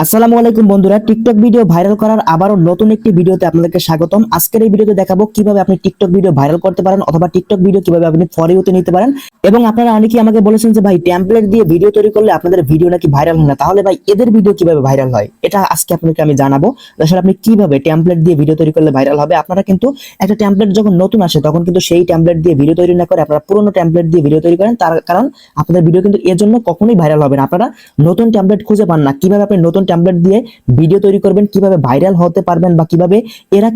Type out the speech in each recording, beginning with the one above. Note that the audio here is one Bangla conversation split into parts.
আসসালামু আলাইকুম বন্ধুরা, টিকটক ভিডিও ভাইরাল করার আবারও নতুন একটি ভিডিওতে আপনাদেরকে স্বাগতম। আজকের এই ভিডিওতে দেখাবো কিভাবে আপনি টিকটক ভিডিও ভাইরাল করতে পারেন অথবা টিকটক ভিডিও কিভাবে আপনি ফর ইউতে নিতে পারেন। এবং আপনারা অনেকেই আমাকে বলেছেন যে ভাই টেমপ্লেট দিয়ে ভিডিও তৈরি করলে আপনাদের ভিডিও নাকি ভাইরাল হয় না, তাহলে ভাই এদের ভিডিও কিভাবে ভাইরাল হয় এটা আজকে আপনাকে আমি জানাবো। আসলে আপনি কিভাবে টেমপ্লেট দিয়ে ভিডিও তৈরি করলে ভাইরাল হবে। আপনারা কিন্তু একটা টেমপ্লেট যখন নতুন আসে তখন কিন্তু সেই টেমপ্লেট দিয়ে ভিডিও তৈরি না করে আপনারা পুরোনো টেমপ্লেট দিয়ে ভিডিও তৈরি করেন, তার কারণ আপনাদের ভিডিও কিন্তু এর জন্য কখনোই ভাইরাল হবে না। আপনারা নতুন টেমপ্লেট খুঁজে পান না, কিভাবে আপনি নতুন টেমপ্লেট দিয়ে ভিডিও তৈরি করবেন, কিভাবে ভাইরাল হতে পারবেন বা কিভাবে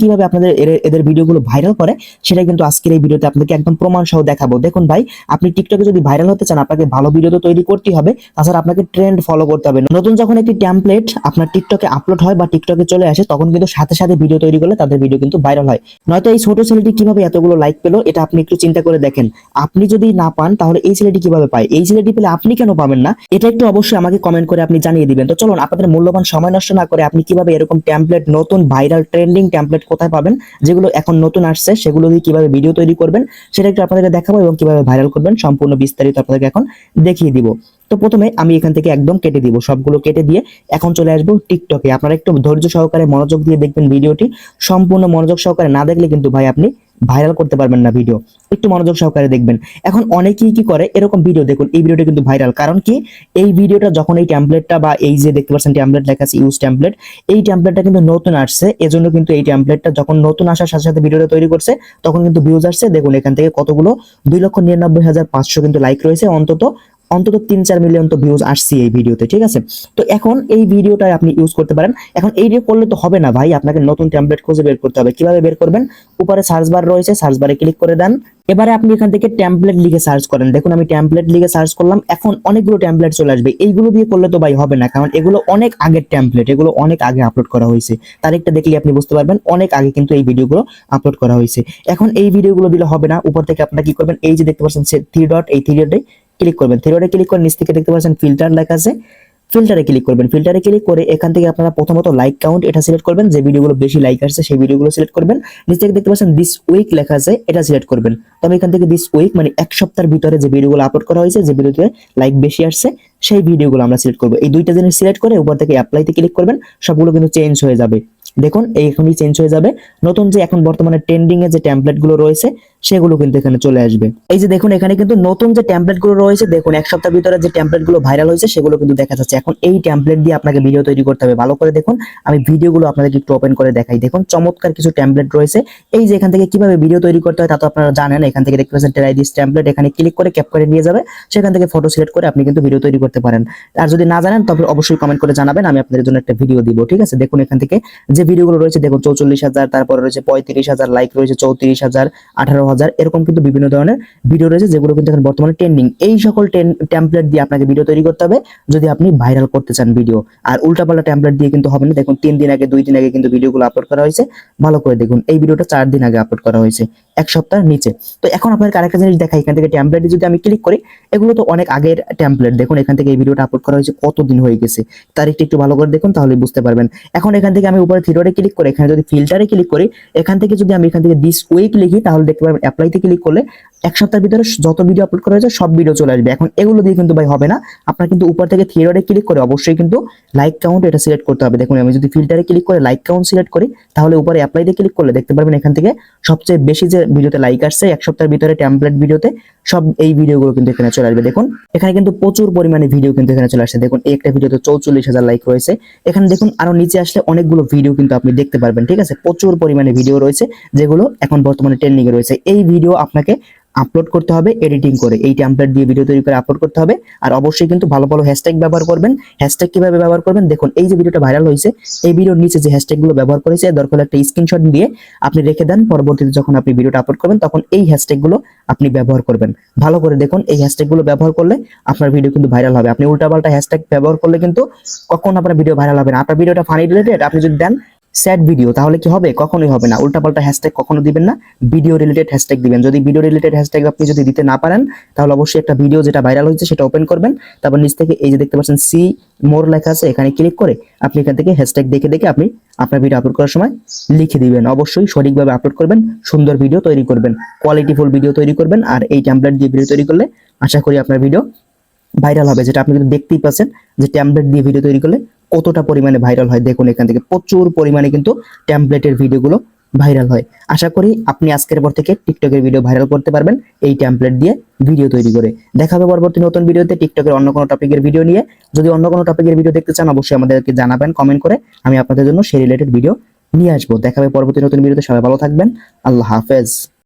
কিভাবে আপনাদের এদের ভিডিওগুলো ভাইরাল করে, সেটা কিন্তু আজকের এই ভিডিওতে আপনাকে একদম প্রমাণ সহ দেখাবো। দেখুন ভাই, আপনি টিকটকে যদি ভাইরাল হতে চান আপনাকে ভালো ভিডিও তো তৈরি করতেই হবে, তাছাড়া আপনাকে ট্রেন্ড ফলো করতে হবে। নতুন যখন একটি টেমপ্লেট আপনার টিকটকে আপলোড হয় বা টিকটকে চলে আসে তখন কিন্তু সাথে সাথে ভিডিও তৈরি করলে তাদের ভিডিও কিন্তু ভাইরাল হয়। নয়তো এই ছোট ছেলেটি কিভাবে এতগুলো লাইক পেলো এটা আপনি একটু চিন্তা করে দেখেন। আপনি যদি না পান তাহলে এই ছেলেটি কিভাবে পায়, এই ছেলেটি পেলে আপনি কেন পাবেন না, এটা একটু অবশ্যই আমাকে কমেন্ট করে আপনি জানিয়ে দিবেন। তো চলুন, আপনাদের মূল্যবান সময় নষ্ট না করে আপনি কিভাবে এরকম টেমপ্লেট, নতুন ভাইরাল ট্রেন্ডিং টেমপ্লেট কোথায় পাবেন, যেগুলো এখন নতুন আসছে, সেগুলো দিয়ে কিভাবে ভিডিও তৈরি করবেন সেটা একটু আপনাদেরকে দেখাবো এবং কিভাবে ভাইরাল করবেন সম্পূর্ণ বিস্তারিত আপনাদেরকে এখন দেখিয়ে দিব। তো প্রথমে আমি এখান থেকে একদম কেটে দিব, সবগুলো কেটে দিয়ে এখন চলে আসবো টিকটকে। আপনারা একটু ধৈর্য সহকারে মনোযোগ দিয়ে দেখবেন ভিডিওটি। সম্পূর্ণ মনোযোগ সহকারে না দেখলে কিন্তু ভাই আপনি ভাইরাল করতে পারবেন না ভিডিও। একটু মনোযোগ সহকারে দেখবেন। এখন অনেকেই কি করে, এরকম ভিডিও দেখুন, এই ভিডিওটা কিন্তু ভাইরাল, কারণ কি এই ভিডিওটা যখন এই টেমপ্লেটটা বা এই যে দেখতে পাচ্ছেন টেমপ্লেট লেখা আছে ইউজ টেমপ্লেট, এই টেমপ্লেটটা কিন্তু নতুন আসছে, এজন্য কিন্তু এই টেমপ্লেটটা যখন নতুন আসার সাথে সাথে ভিডিওটা তৈরি করছে তখন কিন্তু ভিউজ আসছে। দেখুন এখান থেকে কতগুলো 2,99,500 কিন্তু লাইক রয়েছে, অন্তত অন্তত 3-4 মিলিয়ন তো ভিউজ আসছে এই ভিডিওতে, ঠিক আছে। তো এখন এই ভিডিওটা আপনি ইউজ করতে পারেন। এখন এই দিয়ে করলে তো হবে না ভাই, আপনাকে নতুন টেমপ্লেট খুঁজে বের করতে হবে। কিভাবে বের করবেন? উপরে সার্চ বার রয়েছে, সার্চ বারে ক্লিক করে দেন। এবারে আপনি এখান থেকে টেমপ্লেট লিখে সার্চ করেন। দেখুন আমি টেমপ্লেট লিখে সার্চ করলাম, এখন অনেকগুলো টেমপ্লেট চলে আসবে। এইগুলো দিয়ে করলে তো ভাই হবে না, কারণ এগুলো অনেক আগের টেমপ্লেট, এগুলো অনেক আগে আপলোড করা হয়েছে। তারিখটা দেখলে আপনি বুঝতে পারবেন অনেক আগে কিন্তু এই ভিডিওগুলো আপলোড করা হয়েছে। এখন এই ভিডিওগুলো দিলে হবে না, উপর থেকে আপনারা কি করবেন, এই যে দেখতে পাচ্ছেন থ্রি ডট, এই থ্রি ডটে ক্লিক করবেন। থ্রি ডটে ক্লিক করে নিচ থেকে দেখতে পাচ্ছেন ফিল্টার লেখা আছে, ফিল্টারে ক্লিক করবেন। ফিল্টারে ক্লিক করে এখান থেকে আপনারা প্রথমত লাইক কাউন্ট এটা সিলেক্ট করবেন, যে ভিডিওগুলো বেশি লাইক আসছে সেই ভিডিওগুলো সিলেক্ট করবেন। নিচ থেকে দেখতে পাচ্ছেন দিস উইক লেখা আছে, এটা সিলেক্ট করবেন। তবে এখান থেকে দিস উইক মানে এক সপ্তাহের ভিতরে যে ভিডিওগুলো আপলোড করা হয়েছে, যে ভিডিওতে লাইক বেশি আসছে সেই ভিডিওগুলো আমরা সিলেক্ট করবো। এই দুইটা জিনিস সিলেক্ট করে উপর থেকে অ্যাপ্লাইতে ক্লিক করবেন, সবগুলো কিন্তু চেঞ্জ হয়ে যাবে। দেখুন এখনই চেঞ্জ হয়ে যাবে। নতুন যে এখন বর্তমানে ট্রেন্ডিং এ যে টেমপ্লেট গুলো রয়েছে সেগুলো কিন্তু এখানে চলে আসবে। এই যে দেখুন এখানে কিন্তু নতুন যে টেমপ্লেট গুলো রয়েছে, দেখুন এক সপ্তাহের ভিতরে যে টেমপ্লেট গুলো ভাইরাল হয়েছে সেগুলো কিন্তু দেখা যাচ্ছে। এখন এই টেমপ্লেট দিয়ে আপনাকে ভিডিও তৈরি করতে হবে। ভালো করে দেখুন, আমি ভিডিওগুলো আপনাদেরকে একটু ওপেন করে দেখাই। দেখুন চমৎকার কিছু টেমপ্লেট রয়েছে। এই যে এখান থেকে কিভাবে ভিডিও তৈরি করতে হয় তা তো আপনারা জানেন। এখান থেকে দেখতে পাচ্ছেন ট্রাই দিস টেমপ্লেট, এখানে ক্লিক করে ক্যাপ করে নিয়ে যাবে, সেখান থেকে ফটো সিলেক্ট করে আপনি কিন্তু ভিডিও তৈরি করতে পারেন। আর যদি না জানেন তবে অবশ্যই কমেন্ট করে জানাবেন, আমি আপনাদের জন্য একটা ভিডিও দিব, ঠিক আছে। দেখুন এখান থেকে যে ভিডিওগুলো রয়েছে, দেখুন 44,000, তারপরে রয়েছে 35,000 লাইক রয়েছে, 34,000, 18,000, এরকম কিন্তু বিভিন্ন ধরনের ভিডিও রয়েছে যেগুলো কিন্তু এখন বর্তমানে ট্রেন্ডিং। এই সকল টেমপ্লেট দিয়ে আপনাকে ভিডিও তৈরি করতে হবে যদি আপনি ভাইরাল করতে চান ভিডিও। আর উল্টাপাল্টা টেমপ্লেট দিয়ে কিন্তু হবে না। দেখুন 3 দিন আগে 2 দিন আগে কিন্তু ভিডিওগুলো আপলোড করা হয়েছে। ভালো করে দেখুন, এই ভিডিওটা 4 দিন আগে আপলোড করা হয়েছে, এক সপ্তাহের নিচে। তো এখন আপনাদের আরেকটা জিনিস দেখাই, এখান থেকে টেমপ্লেট যদি আমি ক্লিক করি, এগুলো তো অনেক আগের টেমপ্লেট। দেখুন এখান থেকে এই ভিডিওটা আপলোড করা হয়েছে কতদিন হয়ে গেছে, তারিখটা একটু ভালো করে দেখুন তাহলে বুঝতে পারবেন। এখন এখান থেকে আমি উপরে থ্রি ডটে ক্লিক করে এখানে যদি ফিল্টারে ক্লিক করি, এখান থেকে যদি আমি এখান থেকে দিস উইক লিখি তাহলে দেখতে পারবেন অ্যাপ্লাইতে ক্লিক করলে এক সপ্তাহের ভিতরে যত ভিডিও আপলোড করা হয়েছে সব ভিডিও চলে আসবে। এখন এগুলো দিয়ে কিন্তু ভাই হবে না, আপনার কিন্তু উপর থেকে থ্রি ডটে ক্লিক করে অবশ্যই কিন্তু লাইক কাউন্ট এটা সিলেক্ট করতে হবে। দেখুন আমি যদি ফিল্টারে ক্লিক করে লাইক কাউন্ট সিলেক্ট করি তাহলে উপরে অ্যাপ্লাইতে ক্লিক করলে দেখতে পারবেন এখান থেকে সবচেয়ে বেশি যে ভিডিওতে লাইক আসছে এক সপ্তাহের ভিতরে টেমপ্লেট ভিডিওতে, সব এই ভিডিওগুলো কিন্তু এখানে চলে আসবে। দেখুন এখানে কিন্তু প্রচুর পরিমাণে ভিডিও কিন্তু এখানে চলে আসছে। দেখুন এই একটা ভিডিওতে 44,000 লাইক রয়েছে। এখানে দেখুন আরো নিচে আসলে অনেকগুলো ভিডিও কিন্তু আপনি দেখতে পারবেন, ঠিক আছে। প্রচুর পরিমাণে ভিডিও রয়েছে যেগুলো এখন বর্তমানে ট্রেন্ডিং এ রয়েছে। এই ভিডিও আপনাকে আপলোড করতে হবে এডিটিং করে, এই টেমপ্লেট দিয়ে ভিডিও তৈরি করে আপলোড করতে হবে। আর অবশ্যই কিন্তু ভালো ভালো হ্যাশট্যাগ ব্যবহার করবেন। হ্যাশট্যাগ কিভাবে ব্যবহার করবেন, দেখুন এই যে ভিডিওটা ভাইরাল হয়েছে এই ভিডিওর নিচে যে হ্যাশট্যাগ গুলো ব্যবহার করেছে দরকার একটা স্ক্রিনশট দিয়ে আপনি রেখে দেন। পরবর্তীতে যখন আপনি ভিডিওটা আপলোড করবেন তখন এই হ্যাশট্যাগ গুলো আপনি ব্যবহার করবেন। ভালো করে দেখুন, এই হ্যাশট্যাগ গুলো ব্যবহার করলে আপনার ভিডিও কিন্তু ভাইরাল হবে। আপনি উল্টাপাল্টা হ্যাশট্যাগ ব্যবহার করলে কিন্তু কখনো আপনার ভিডিও ভাইরাল হবে না। আপনার ভিডিওটা ফানি রিলেটেড, আপনি যদি দেন স্যাড ভিডিও তাহলে কি হবে, কখনোই হবে না। উল্টাপাল্টা হ্যাশট্যাগ কখনো দিবেন না, ভিডিও রিলেটেড হ্যাশট্যাগ দিবেন। যদি ভিডিও রিলেটেড হ্যাশট্যাগ আপনি যদি দিতে না পারেন তাহলে অবশ্যই একটা ভিডিও যেটা ভাইরাল হয়েছে সেটা ওপেন করবেন। তারপর নিচ থেকে এই যে দেখতে পাচ্ছেন সি মোর লেখা আছে, এখানে ক্লিক করে আপনি এখান থেকে হ্যাশট্যাগ দেখে দেখে আপনি আপনার ভিডিও আপলোড করার সময় লিখে দিবেন। অবশ্যই সঠিকভাবে আপলোড করবেন, সুন্দর ভিডিও তৈরি করবেন, কোয়ালিটিফুল ভিডিও তৈরি করবেন। আর এই টেমপ্লেট দিয়ে ভিডিও তৈরি করলে আশা করি আপনার ভিডিও ভাইরাল হবে। যেটা আপনি কিন্তু দেখতেই পাচ্ছেন যে টেমপ্লেট দিয়ে ভিডিও তৈরি করলে কতটা পরিমাণে ভাইরাল হয় দেখুন, এখান থেকে প্রচুর পরিমাণে কিন্তু টেমপ্লেটের ভিডিওগুলো ভাইরাল হয়। আশা করি আপনি আজকের পর থেকে টিকটকের ভিডিও ভাইরাল করতে পারবেন এই টেমপ্লেট দিয়ে ভিডিও তৈরি করে। দেখা হবে পরবর্তী নতুন ভিডিওতে টিকটকের অন্য কোনো টপিকের ভিডিও নিয়ে। যদি অন্য কোনো টপিকের ভিডিও দেখতে চান অবশ্যই আমাদেরকে জানাবেন কমেন্ট করে, আমি আপনাদের জন্য সেই রিলেটেড ভিডিও নিয়ে আসবো। দেখা হবে পরবর্তী নতুন ভিডিওতে, সবাই ভালো থাকবেন, আল্লাহ হাফেজ।